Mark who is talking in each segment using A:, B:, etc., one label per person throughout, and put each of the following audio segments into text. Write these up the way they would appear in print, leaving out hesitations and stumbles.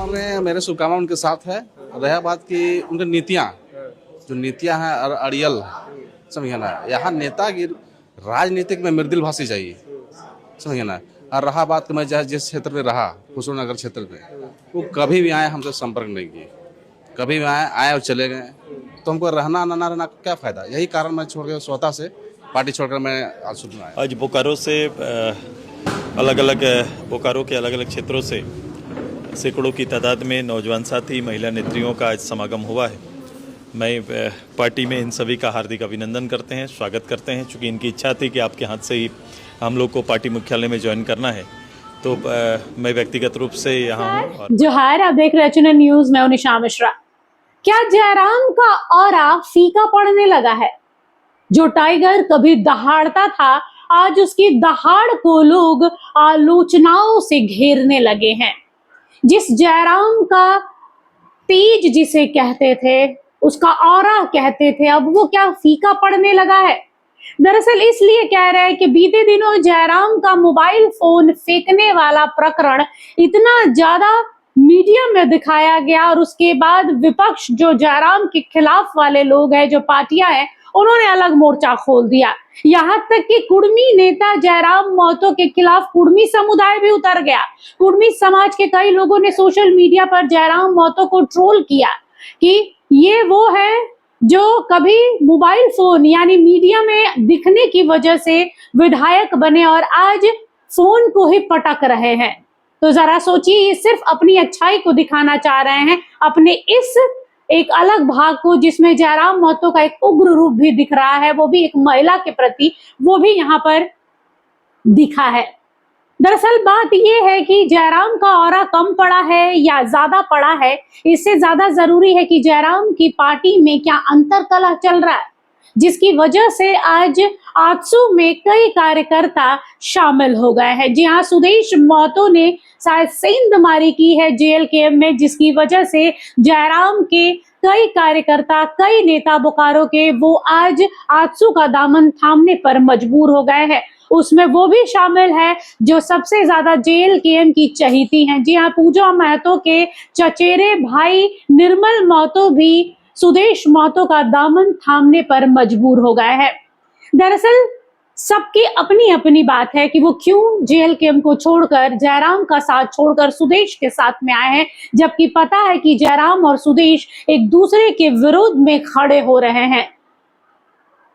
A: में मेरे शुभकामना उनके साथ है। रहा बात की उनकी नीतियाँ, जो नीतियाँ हैं अड़ियल, समझिए ना, यहाँ नेता की राजनीतिक में मृदुल भाषी चाहिए, समझिए ना। और रहा बात कि मैं जिस क्षेत्र में रहा, खुसरो क्षेत्र में, वो कभी भी आए हमसे संपर्क नहीं किए, कभी भी आए और चले गए। तो हमको रहना ना रहना क्या फ़ायदा, यही कारण मैं छोड़ के स्वतः से पार्टी छोड़कर मैं आजसू में आया।
B: आज बोकारो से बोकारो के अलग अलग क्षेत्रों से सैकड़ों की तादाद में नौजवान साथी, महिला नेत्रियों का आज समागम हुआ है। मैं पार्टी में इन सभी का हार्दिक अभिनंदन करते हैं, स्वागत करते हैं। चूँकि इनकी इच्छा थी कि आपके हाथ से ही हम लोग को पार्टी मुख्यालय में ज्वाइन करना है, तो मैं व्यक्तिगत रूप से यहाँ हूँ।
C: जोहार, आप देख रहे हैं न्यूज़। मैं हूं निशा मिश्रा। क्या जयराम का ऑरा फीका पड़ने लगा है? जो टाइगर कभी दहाड़ता था, आज उसकी दहाड़ को लोग आलोचनाओं से घेरने लगे हैं। जिस जयराम का तेज जिसे कहते थे, उसका ऑरा कहते थे, अब वो क्या फीका पड़ने लगा है? दरअसल इसलिए कह रहे हैं कि बीते दिनों जयराम का मोबाइल फोन फेंकने वाला प्रकरण इतना ज्यादा मीडिया में दिखाया गया, और उसके बाद विपक्ष जो जयराम के खिलाफ वाले लोग हैं, जो पार्टियां हैं, उन्होंने अलग मोर्चा खोल दिया। यहाँ तक कि कुर्मी नेता जयराम महतो के खिलाफ कुर्मी समुदाय भी उतर गया। कुर्मी समाज के कई लोगों ने सोशल मीडिया पर जयराम महतो को ट्रोल किया कि ये वो है जो कभी मोबाइल फोन यानी मीडिया में दिखने की वजह से विधायक बने और आज फोन को ही पटक रहे हैं। तो जरा सोचिए, ये सिर्फ अपनी अच्छाई को दिखाना चाह रहे हैं, अपने इस एक अलग भाग को, जिसमें जयराम महतो का एक उग्र रूप भी दिख रहा है, वो भी एक महिला के प्रति, वो भी यहाँ पर दिखा है। दरअसल बात यह है कि जयराम का ऑरा कम पड़ा है या ज्यादा पड़ा है, इससे ज्यादा जरूरी है कि जयराम की पार्टी में क्या अंतरकलह चल रहा है, जिसकी वजह से आज आजसू में कई कार्यकर्ता शामिल हो गए हैं। जी हाँ, सुदेश महतो ने शायद सेंधमारी की है जेल के में, जिसकी वजह से जयराम के कई कार्यकर्ता, कई नेता बोकारो के, वो आज आजसू का दामन थामने पर मजबूर हो गए हैं। उसमें वो भी शामिल है जो सबसे ज्यादा जेल केएम की चहीती हैं। जी हाँ, पूजा महतो के चचेरे भाई निर्मल महतो भी सुदेश महतो का दामन थामने पर मजबूर हो गए हैं। दरअसल सबकी अपनी अपनी बात है कि वो क्यों जेल केएम को छोड़कर, जयराम का साथ छोड़कर सुदेश के साथ में आए हैं, जबकि पता है कि जयराम और सुदेश एक दूसरे के विरोध में खड़े हो रहे हैं।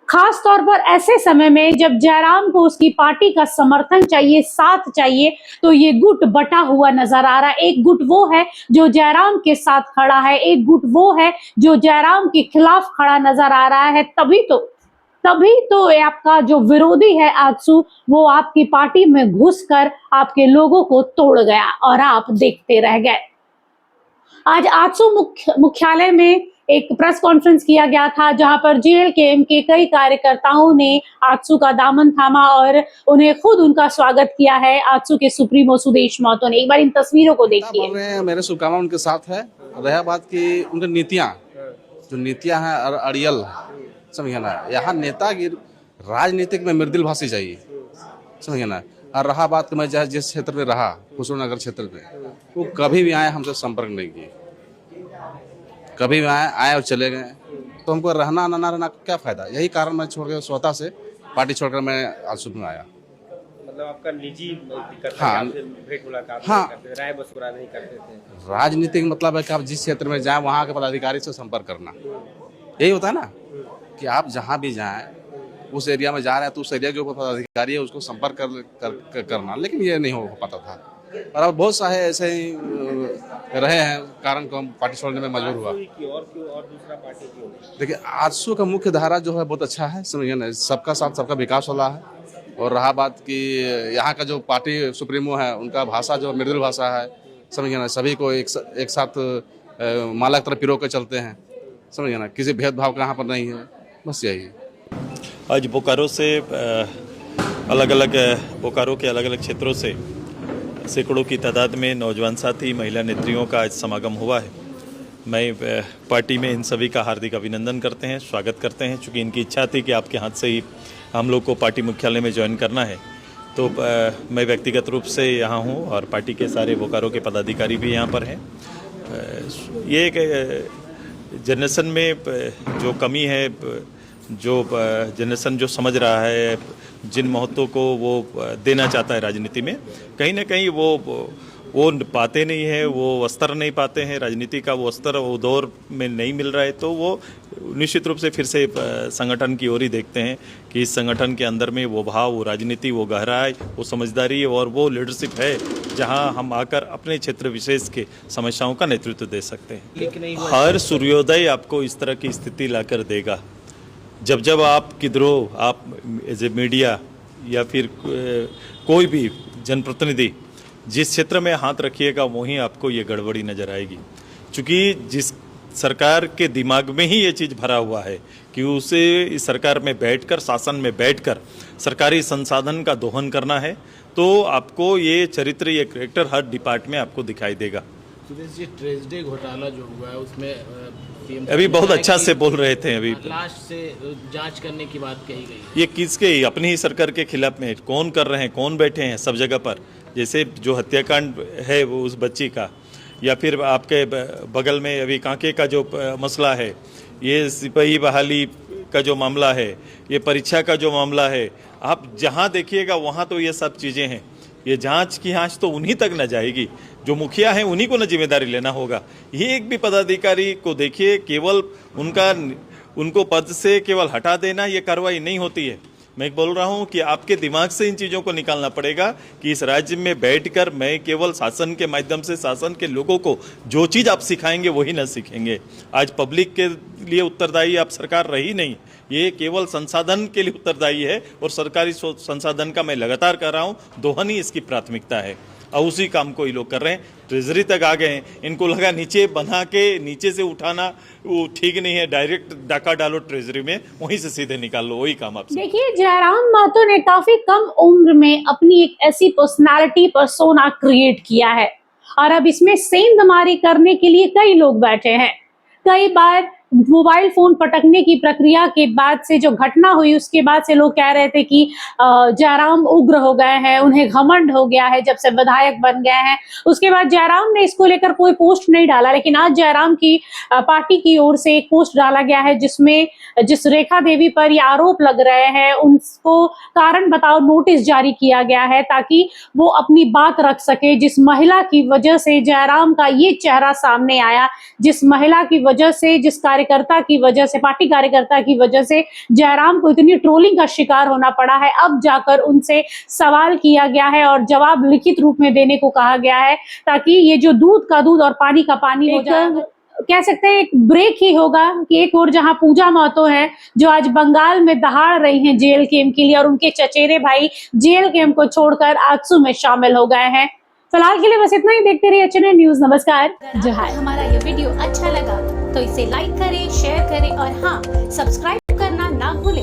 C: खास तौर पर ऐसे समय में जब जयराम को उसकी पार्टी का समर्थन चाहिए, साथ चाहिए, तो ये गुट बटा हुआ नजर आ रहा है। एक गुट वो है जो जयराम के साथ खड़ा है, एक गुट वो है जो जयराम के खिलाफ खड़ा नजर आ रहा है। तभी तो आपका जो विरोधी है आजसू, वो आपकी पार्टी में घुसकर आपके लोगों को तोड़ गया और आप देखते रह गए। आज आजसू मुख्यालय में एक प्रेस कॉन्फ्रेंस किया गया था, जहां पर जेल केएम के कई कार्यकर्ताओं ने आजसू का दामन थामा और उन्हें खुद उनका स्वागत किया है आजसू के सुप्रीमो सुदेश महतो ने। एक बार इन तस्वीरों को देखिए।
A: मेरे शुभकामना उनके साथ है। रहा बात की उनकी नीतियाँ, जो नीतियाँ हैं अड़ियल, समझिए ना, यहाँ नेता की राजनीतिक में मृदुल भाषी चाहिए, समझिए ना। और रहा बात कि मैं जिस क्षेत्र में रहा, खुसरो क्षेत्र में, वो कभी भी आए हमसे संपर्क नहीं किए, कभी भी आए और चले गए। तो हमको रहना ना रहना क्या फ़ायदा, यही कारण मैं छोड़ के स्वतः से पार्टी छोड़कर मैं आजसू में आया।
D: मतलब आपका निजी दिक्कत,
A: हाँ,
D: भेंट मुलाकात
A: हाँ,
D: नहीं करते, राय मशवरा नहीं करते थे।
A: राजनीतिक मतलब है कि आप जिस क्षेत्र में जाएं वहाँ के पदाधिकारी से संपर्क करना, यही होता है ना, कि आप जहाँ भी जाएं, उस एरिया में जा रहे हैं तो उस एरिया के ऊपर पदाधिकारी है उसको संपर्क करना, लेकिन ये नहीं हो पाता था। और अब बहुत सारे ऐसे ही रहे हैं कारण को हम पार्टी छोड़ने में मजबूर हुआ।
D: और दूसरा पार्टी क्यों?
A: देखिए, आजसू का मुख्य धारा जो है बहुत अच्छा है, समझिए ना, सबका साथ सबका विकास हो रहा है। और रहा बात कि यहाँ का जो पार्टी सुप्रीमो है, उनका भाषा जो मृदुल भाषा है, समझिए ना, सभी को एक साथ माला की तरह पिरो के चलते हैं, समझिए ना, किसी भेदभाव का यहाँ पर नहीं है, बस यही।
B: आज बोकारो से बोकारो के अलग अलग क्षेत्रों से सैकड़ों की तादाद में नौजवान साथी, महिला नेत्रियों का आज समागम हुआ है। मैं पार्टी में इन सभी का हार्दिक अभिनंदन करते हैं, स्वागत करते हैं। चूँकि इनकी इच्छा थी कि आपके हाथ से ही हम लोग को पार्टी मुख्यालय में ज्वाइन करना है, तो मैं व्यक्तिगत रूप से यहाँ हूँ और पार्टी के सारे बोकारो के पदाधिकारी भी यहाँ पर हैं। ये एक जनरेशन में जो कमी है, जो जनरेशन जो समझ रहा है, जिन महत्वों को वो देना चाहता है राजनीति में, कहीं ना कहीं वो पाते नहीं है, वो स्तर नहीं पाते हैं, राजनीति का वो स्तर वो दौर में नहीं मिल रहा है, तो वो निश्चित रूप से फिर से संगठन की ओर ही देखते हैं कि इस संगठन के अंदर में वो भाव, वो राजनीति, वो गहराई, वो समझदारी और वो लीडरशिप है जहां हम आकर अपने क्षेत्र विशेष के समस्याओं का नेतृत्व दे सकते हैं।
D: लेकिन
B: हर सूर्योदय आपको इस तरह की स्थिति लाकर देगा। जब जब आप किधरों, आप एज ए मीडिया या फिर कोई भी जनप्रतिनिधि जिस क्षेत्र में हाथ रखिएगा वहीं आपको ये गड़बड़ी नजर आएगी, क्योंकि जिस सरकार के दिमाग में ही ये चीज़ भरा हुआ है कि उसे इस सरकार में बैठकर, शासन में बैठकर सरकारी संसाधन का दोहन करना है, तो आपको ये चरित्र, ये कैरेक्टर हर डिपार्ट में आपको दिखाई देगा।
E: सुरेश जी, ट्रेजडे घोटाला जो हुआ है उसमें सीएम
B: अभी बहुत अच्छा से बोल रहे थे, अभी
E: लास्ट से जांच करने की बात कही गई है।
B: ये किसके, अपनी ही सरकार के खिलाफ में कौन कर रहे हैं, कौन बैठे हैं सब जगह पर। जैसे जो हत्याकांड है वो उस बच्ची का, या फिर आपके बगल में अभी कांके का जो मसला है, ये सिपाही बहाली का जो मामला है, ये परीक्षा का जो मामला है, आप जहां देखिएगा वहां तो ये सब चीज़ें हैं। ये जांच की आंच तो उन्हीं तक न जाएगी, जो मुखिया हैं उन्हीं को न जिम्मेदारी लेना होगा। ये एक भी पदाधिकारी को देखिए, केवल उनको पद से केवल हटा देना ये कार्रवाई नहीं होती है। मैं बोल रहा हूं कि आपके दिमाग से इन चीज़ों को निकालना पड़ेगा कि इस राज्य में बैठकर मैं केवल शासन के माध्यम से शासन के लोगों को जो चीज़ आप सिखाएंगे वही न सीखेंगे। आज पब्लिक के लिए उत्तरदायी आप सरकार रही नहीं, ये केवल संसाधन के लिए उत्तरदायी है, और सरकारी संसाधन का मैं लगातार कर रहा हूँ, दोहन ही इसकी प्राथमिकता है, और उसी काम को ये लोग कर रहे हैं। ट्रेजरी तक आ गए हैं, इनको लगा नीचे बना के नीचे से उठाना वो ठीक नहीं है, डायरेक्ट डाका डालो ट्रेजरी में, वहीं से सीधे निकाल लो, वही काम आपसे।
C: देखिए, जयराम महतो ने काफी कम उम्र में अपनी एक ऐसी पर्सनालिटी, पर्सोना क्रिएट किया है, और अब इसमें सेंधमारी करने के लिए कई लोग बैठे हैं। कई बार मोबाइल फोन पटकने की प्रक्रिया के बाद से जो घटना हुई, उसके बाद से लोग कह रहे थे कि जयराम उग्र हो गए हैं, उन्हें घमंड हो गया है जब से विधायक बन गए हैं। उसके बाद जयराम ने इसको लेकर कोई पोस्ट नहीं डाला, लेकिन आज जयराम की पार्टी की ओर से एक पोस्ट डाला गया है जिसमें जिस रेखा देवी पर ये आरोप लग रहे हैं उनको कारण बताओ नोटिस जारी किया गया है, ताकि वो अपनी बात रख सके। जिस महिला की वजह से जयराम का ये चेहरा सामने आया, जिस महिला की वजह से, जिस कार्यकर्ता की वजह से, पार्टी कार्यकर्ता की वजह से जयराम को इतनी ट्रोलिंग का शिकार होना पड़ा है, अब जाकर उनसे सवाल किया गया है और जवाब लिखित रूप में देने को कहा गया है, ताकि ये जो दूध का दूध और पानी का पानी हो जाए, कह सकते हैं एक ब्रेक ही होगा। कि एक और जहां पूजा महतो है जो आज बंगाल में दहाड़ रही हैं जेल कैंप के लिए, और उनके चचेरे भाई जेल कैंप को छोड़कर आजसू में शामिल हो गए हैं। फिलहाल के लिए बस इतना ही। देखते रहिए HNN न्यूज। नमस्कार।
F: अगर हमारा ये वीडियो अच्छा लगा तो इसे लाइक करें, शेयर करें और हाँ, सब्सक्राइब करना ना भूलें।